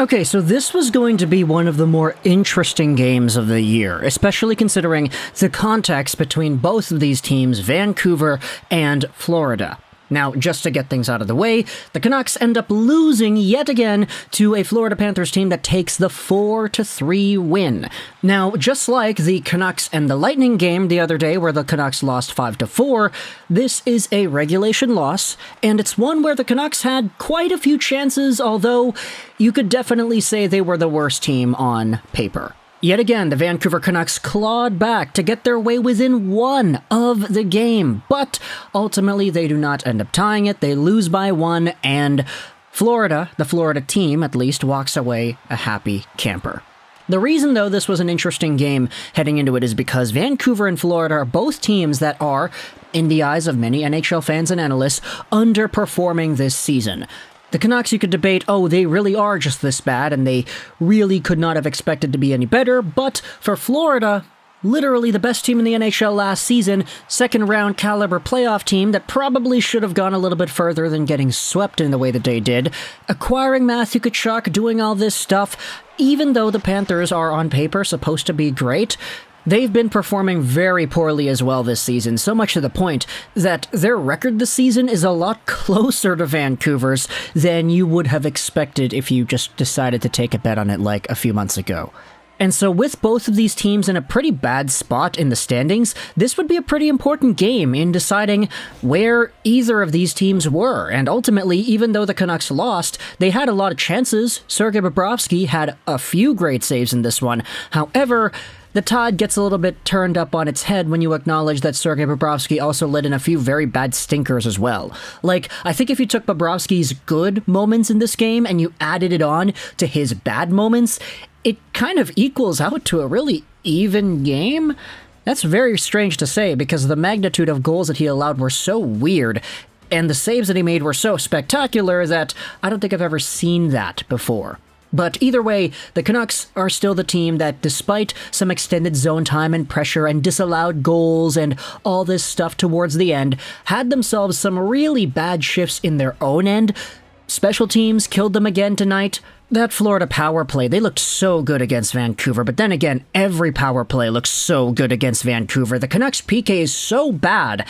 Okay, so this was going to be one of the more interesting games of the year, especially considering the context between both of these teams, Vancouver and Florida. Now, just to get things out of the way, the Canucks end up losing yet again to a Florida Panthers team that takes the 4-3 win. Now, just like the Canucks and the Lightning game the other day where the Canucks lost 5-4, this is a regulation loss, and it's one where the Canucks had quite a few chances, although you could definitely say they were the worst team on paper. Yet again, the Vancouver Canucks clawed back to get their way within one of the game, but ultimately they do not end up tying it. They lose by one, and Florida, the Florida team at least, walks away a happy camper. The reason, though, this was an interesting game heading into it is because Vancouver and Florida are both teams that are, in the eyes of many NHL fans and analysts, underperforming this season. The Canucks, you could debate, oh, they really are just this bad, and they really could not have expected to be any better, but for Florida, literally the best team in the NHL last season, second-round caliber playoff team that probably should have gone a little bit further than getting swept in the way that they did, acquiring Matthew Tkachuk, doing all this stuff, even though the Panthers are on paper supposed to be great, they've been performing very poorly as well this season, so much to the point that their record this season is a lot closer to Vancouver's than you would have expected if you just decided to take a bet on it like a few months ago. And so with both of these teams in a pretty bad spot in the standings, this would be a pretty important game in deciding where either of these teams were. And ultimately, even though the Canucks lost, they had a lot of chances. Sergei Bobrovsky had a few great saves in this one. However, the tide gets a little bit turned up on its head when you acknowledge that Sergei Bobrovsky also let in a few very bad stinkers as well. Like, I think if you took Bobrovsky's good moments in this game and you added it on to his bad moments, it kind of equals out to a really even game. That's very strange to say because the magnitude of goals that he allowed were so weird, and the saves that he made were so spectacular that I don't think I've ever seen that before. But either way, the Canucks are still the team that, despite some extended zone time and pressure and disallowed goals and all this stuff towards the end, had themselves some really bad shifts in their own end. Special teams killed them again tonight. That Florida power play, they looked so good against Vancouver, but then again, every power play looks so good against Vancouver. The Canucks PK is so bad.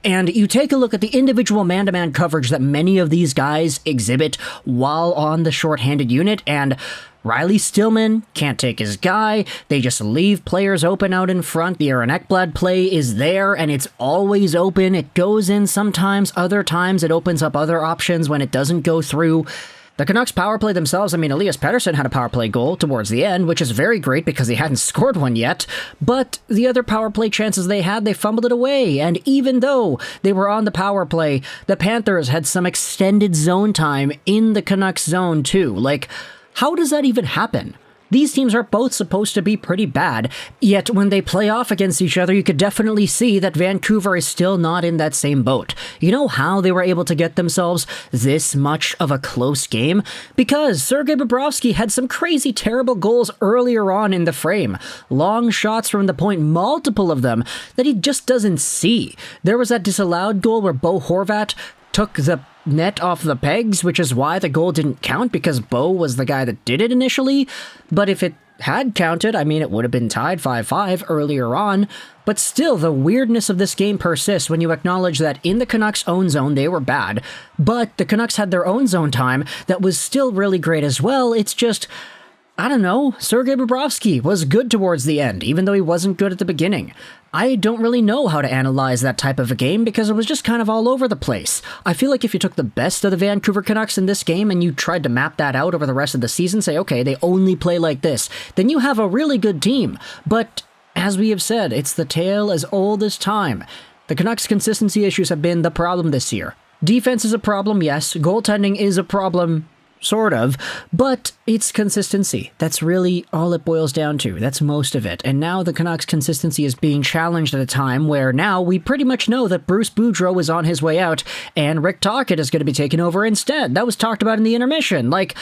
And you take a look at the individual man-to-man coverage that many of these guys exhibit while on the shorthanded unit, and Riley Stillman can't take his guy. They just leave players open out in front. The Aaron Ekblad play is there, and it's always open. It goes in sometimes. Other times it opens up other options when it doesn't go through. The Canucks power play themselves, Elias Pettersson had a power play goal towards the end, which is very great because he hadn't scored one yet, but the other power play chances they had, they fumbled it away, and even though they were on the power play, the Panthers had some extended zone time in the Canucks zone too. Like, how does that even happen? These teams are both supposed to be pretty bad, yet when they play off against each other, you could definitely see that Vancouver is still not in that same boat. You know how they were able to get themselves this much of a close game? Because Sergei Bobrovsky had some crazy terrible goals earlier on in the frame. Long shots from the point, multiple of them, that he just doesn't see. There was that disallowed goal where Bo Horvat took the net off the pegs, which is why the goal didn't count, because Bo was the guy that did it initially. But if it had counted, it would have been tied 5-5 earlier on. But still, the weirdness of this game persists when you acknowledge that in the Canucks' own zone, they were bad, but the Canucks had their own zone time that was still really great as well. It's just, I don't know, Sergei Bobrovsky was good towards the end, even though he wasn't good at the beginning. I don't really know how to analyze that type of a game because it was just kind of all over the place. I feel like if you took the best of the Vancouver Canucks in this game and you tried to map that out over the rest of the season, say, okay, they only play like this, then you have a really good team. But as we have said, it's the tale as old as time. The Canucks' consistency issues have been the problem this year. Defense is a problem, yes. Goaltending is a problem, sort of, but it's consistency. That's really all it boils down to. That's most of it. And now the Canucks' consistency is being challenged at a time where now we pretty much know that Bruce Boudreau is on his way out and Rick Tocchet is going to be taken over instead. That was talked about in the intermission. Like,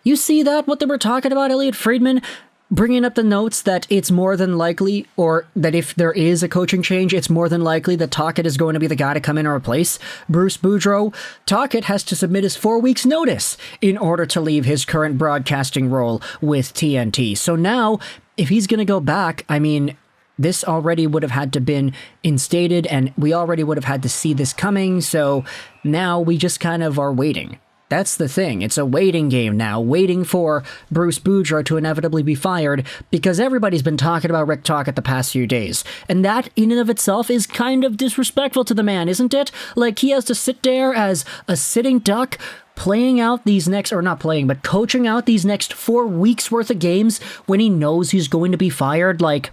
you see that, what they were talking about, Elliot Friedman? bringing up the notes that it's more than likely, or that if there is a coaching change, it's more than likely that Tocchet is going to be the guy to come in and replace Bruce Boudreau. Tocchet has to submit his 4 weeks notice in order to leave his current broadcasting role with TNT. So now, if he's going to go back, I mean, this already would have had to been instated, and we already would have had to see this coming, so now we just kind of are waiting. That's the thing. It's a waiting game now, waiting for Bruce Boudreau to inevitably be fired, because everybody's been talking about Rick Tocchet the past few days. And that, in and of itself, is kind of disrespectful to the man, isn't it? Like, he has to sit there as a sitting duck, playing out these next, or not playing, but coaching out these next 4 weeks worth of games when he knows he's going to be fired. Like,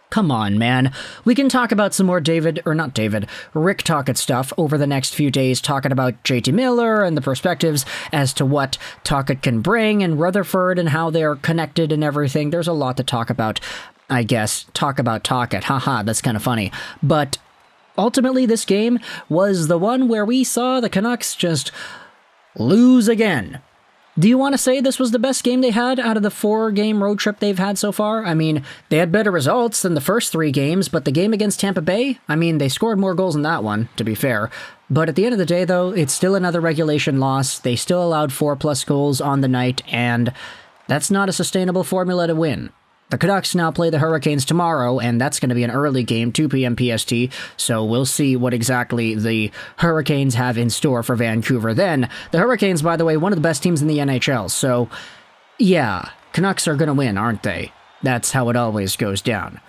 come on, man. We can talk about some more Rick Tocchet stuff over the next few days, talking about JT Miller and the perspectives as to what Tocchet can bring, and Rutherford and how they're connected and everything. There's a lot to talk about, I guess. Talk about Tocchet. Haha, that's kind of funny. But ultimately, this game was the one where we saw the Canucks just lose again. Do you want to say this was the best game they had out of the 4-game road trip they've had so far? I mean, they had better results than the first 3 games, but the game against Tampa Bay, I mean, they scored more goals in that one, to be fair. But at the end of the day, though, it's still another regulation loss. They still allowed 4+ goals on the night, and that's not a sustainable formula to win. The Canucks now play the Hurricanes tomorrow, and that's going to be an early game, 2 p.m. PST, so we'll see what exactly the Hurricanes have in store for Vancouver then. The Hurricanes, by the way, one of the best teams in the NHL, so yeah, Canucks are going to win, aren't they? That's how it always goes down.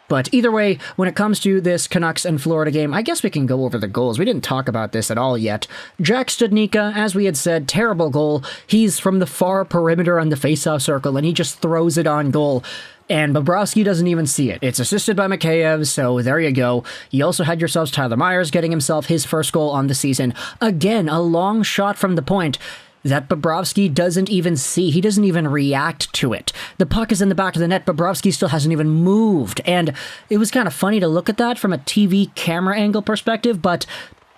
But either way, when it comes to this Canucks and Florida game, I guess we can go over the goals. We didn't talk about this at all yet. Jack Studnicka, as we had said, terrible goal. He's from the far perimeter on the faceoff circle, and he just throws it on goal. And Bobrovsky doesn't even see it. It's assisted by Mikheyev, so there you go. You also had yourselves Tyler Myers getting himself his first goal on the season. Again, a long shot from the point that Bobrovsky doesn't even see. He doesn't even react to it. The puck is in the back of the net. Bobrovsky still hasn't even moved. And it was kind of funny to look at that from a TV camera angle perspective, but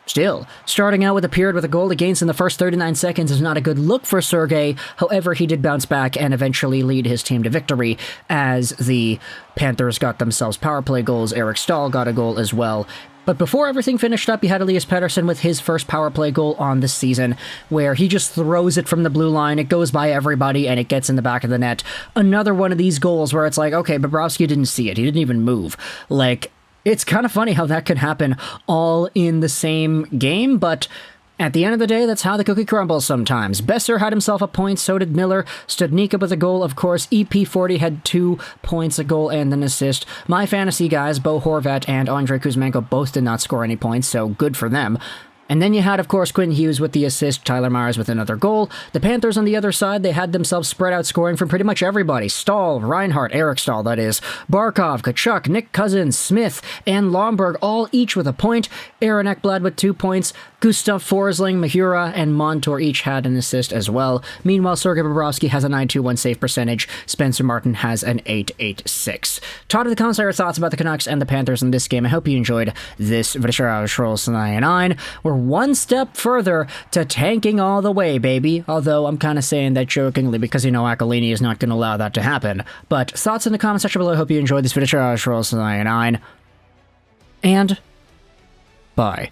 still, starting out with a period with a goal against in the first 39 seconds is not a good look for Sergei. However, he did bounce back and eventually lead his team to victory as the Panthers got themselves power play goals. Eric Staal got a goal as well. But before everything finished up, you had Elias Pettersson with his first power play goal on the season, where he just throws it from the blue line, it goes by everybody, and it gets in the back of the net. Another one of these goals where it's like, okay, Bobrovsky didn't see it, he didn't even move. Like, it's kind of funny how that could happen all in the same game, but at the end of the day, that's how the cookie crumbles sometimes. Besser had himself a point, so did Miller. Studnicka with a goal, of course. EP40 had 2 points, a goal, and an assist. My fantasy guys, Bo Horvat and Andrei Kuzmenko, both did not score any points, so good for them. And then you had, of course, Quinn Hughes with the assist, Tyler Myers with another goal. The Panthers on the other side, they had themselves spread out scoring from pretty much everybody. Staal, Reinhart, Eric Staal, that is. Barkov, Tkachuk, Nick Cousins, Smith, and Lomberg, all each with a point. Aaron Ekblad with 2 points. Gustav Forsling, Mahura, and Montour each had an assist as well. Meanwhile, Sergei Bobrovsky has a .921 save percentage. Spencer Martin has an .886. Todd of the comments are your thoughts about the Canucks and the Panthers in this game. I hope you enjoyed this Vishara 9. We're one step further to tanking all the way, baby. Although I'm kind of saying that jokingly because, Aquilini is not going to allow that to happen. But thoughts in the comment section below. I hope you enjoyed this Vishara 9. And bye.